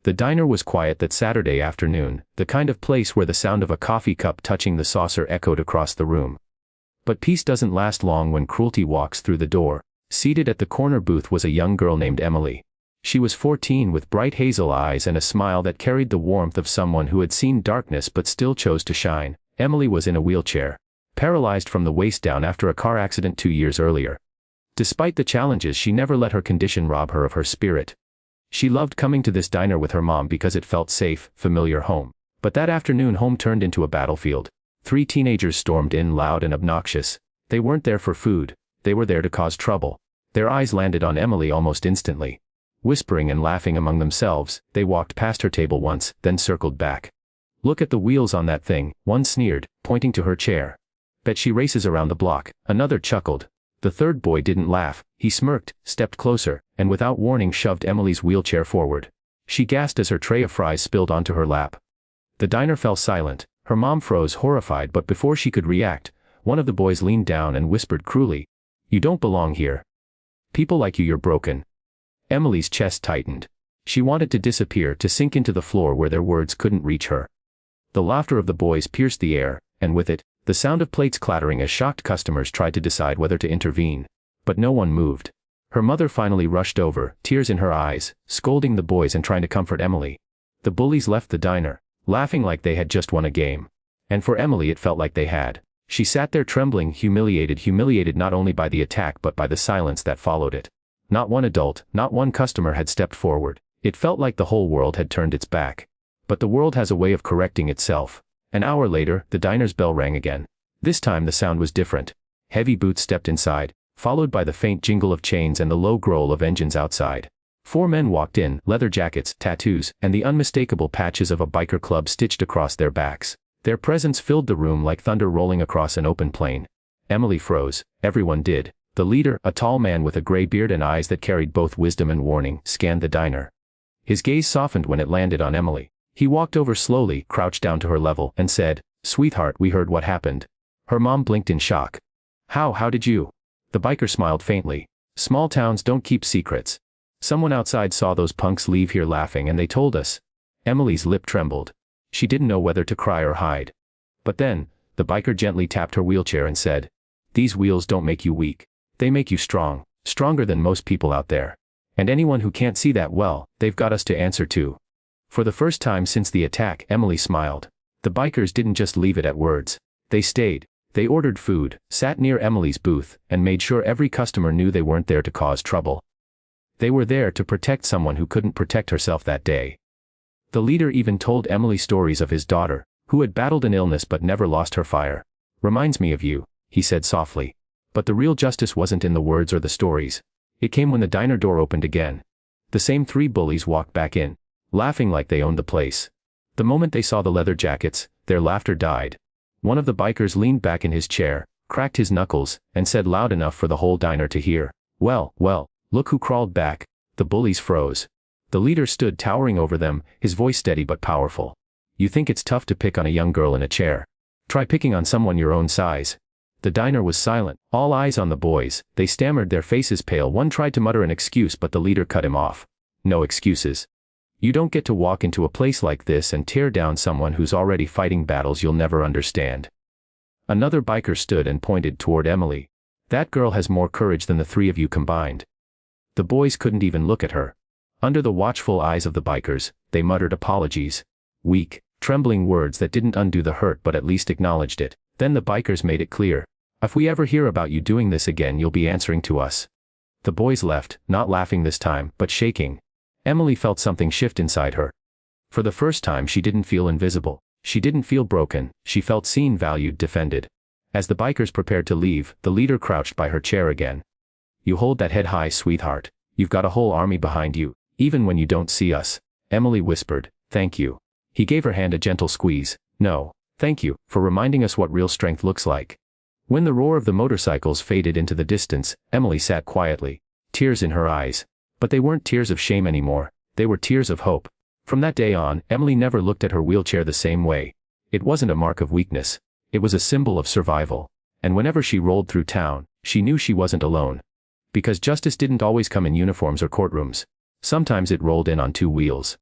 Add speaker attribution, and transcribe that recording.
Speaker 1: The diner was quiet that Saturday afternoon, the kind of place where the sound of a coffee cup touching the saucer echoed across the room. But peace doesn't last long when cruelty walks through the door. Seated at the corner booth was a young girl named Emily. She was 14 with bright hazel eyes and a smile that carried the warmth of someone who had seen darkness but still chose to shine. Emily was in a wheelchair, paralyzed from the waist down after a car accident 2 years earlier. Despite the challenges, she never let her condition rob her of her spirit. She loved coming to this diner with her mom because it felt safe, familiar home. But that afternoon, home turned into a battlefield. 3 teenagers stormed in, loud and obnoxious. They weren't there for food. They were there to cause trouble. Their eyes landed on Emily almost instantly. Whispering and laughing among themselves, they walked past her table once, then circled back. "Look at the wheels on that thing," one sneered, pointing to her chair. "Bet she races around the block," another chuckled. The third boy didn't laugh. He smirked, stepped closer, and without warning shoved Emily's wheelchair forward. She gasped as her tray of fries spilled onto her lap. The diner fell silent. Her mom froze, horrified, but before she could react, one of the boys leaned down and whispered cruelly, "You don't belong here. People like you're broken." Emily's chest tightened. She wanted to disappear, to sink into the floor where their words couldn't reach her. The laughter of the boys pierced the air, and with it, the sound of plates clattering as shocked customers tried to decide whether to intervene. But no one moved. Her mother finally rushed over, tears in her eyes, scolding the boys and trying to comfort Emily. The bullies left the diner, laughing like they had just won a game. And for Emily it felt like they had. She sat there trembling, humiliated not only by the attack but by the silence that followed it. Not one adult, not one customer had stepped forward. It felt like the whole world had turned its back. But the world has a way of correcting itself. An hour later, the diner's bell rang again. This time the sound was different. Heavy boots stepped inside, followed by the faint jingle of chains and the low growl of engines outside. 4 men walked in, leather jackets, tattoos, and the unmistakable patches of a biker club stitched across their backs. Their presence filled the room like thunder rolling across an open plain. Emily froze. Everyone did. The leader, a tall man with a gray beard and eyes that carried both wisdom and warning, scanned the diner. His gaze softened when it landed on Emily. He walked over slowly, crouched down to her level, and said, "Sweetheart, we heard what happened." Her mom blinked in shock. How did you?" The biker smiled faintly. "Small towns don't keep secrets. Someone outside saw those punks leave here laughing and they told us." Emily's lip trembled. She didn't know whether to cry or hide. But then, the biker gently tapped her wheelchair and said, "These wheels don't make you weak. They make you strong, stronger than most people out there. And anyone who can't see that, well, they've got us to answer to." For the first time since the attack, Emily smiled. The bikers didn't just leave it at words. They stayed. They ordered food, sat near Emily's booth, and made sure every customer knew they weren't there to cause trouble. They were there to protect someone who couldn't protect herself that day. The leader even told Emily stories of his daughter, who had battled an illness but never lost her fire. "Reminds me of you," he said softly. But the real justice wasn't in the words or the stories. It came when the diner door opened again. The same 3 bullies walked back in, laughing like they owned the place. The moment they saw the leather jackets, their laughter died. One of the bikers leaned back in his chair, cracked his knuckles, and said loud enough for the whole diner to hear, well, look who crawled back." The bullies froze. The leader stood towering over them, his voice steady but powerful. "You think it's tough to pick on a young girl in a chair? Try picking on someone your own size." The diner was silent, all eyes on the boys. They stammered, their faces pale. One tried to mutter an excuse but the leader cut him off. "No excuses. You don't get to walk into a place like this and tear down someone who's already fighting battles you'll never understand." Another biker stood and pointed toward Emily. "That girl has more courage than the 3 of you combined." The boys couldn't even look at her. Under the watchful eyes of the bikers, they muttered apologies. Weak, trembling words that didn't undo the hurt but at least acknowledged it. Then the bikers made it clear, "If we ever hear about you doing this again, you'll be answering to us." The boys left, not laughing this time, but shaking. Emily felt something shift inside her. For the first time she didn't feel invisible. She didn't feel broken. She felt seen, valued, defended. As the bikers prepared to leave, the leader crouched by her chair again. "You hold that head high, sweetheart. You've got a whole army behind you, even when you don't see us." Emily whispered, "Thank you." He gave her hand a gentle squeeze. "No, thank you, for reminding us what real strength looks like." When the roar of the motorcycles faded into the distance, Emily sat quietly, tears in her eyes. But they weren't tears of shame anymore. They were tears of hope. From that day on, Emily never looked at her wheelchair the same way. It wasn't a mark of weakness. It was a symbol of survival. And whenever she rolled through town, she knew she wasn't alone. Because justice didn't always come in uniforms or courtrooms. Sometimes it rolled in on 2 wheels.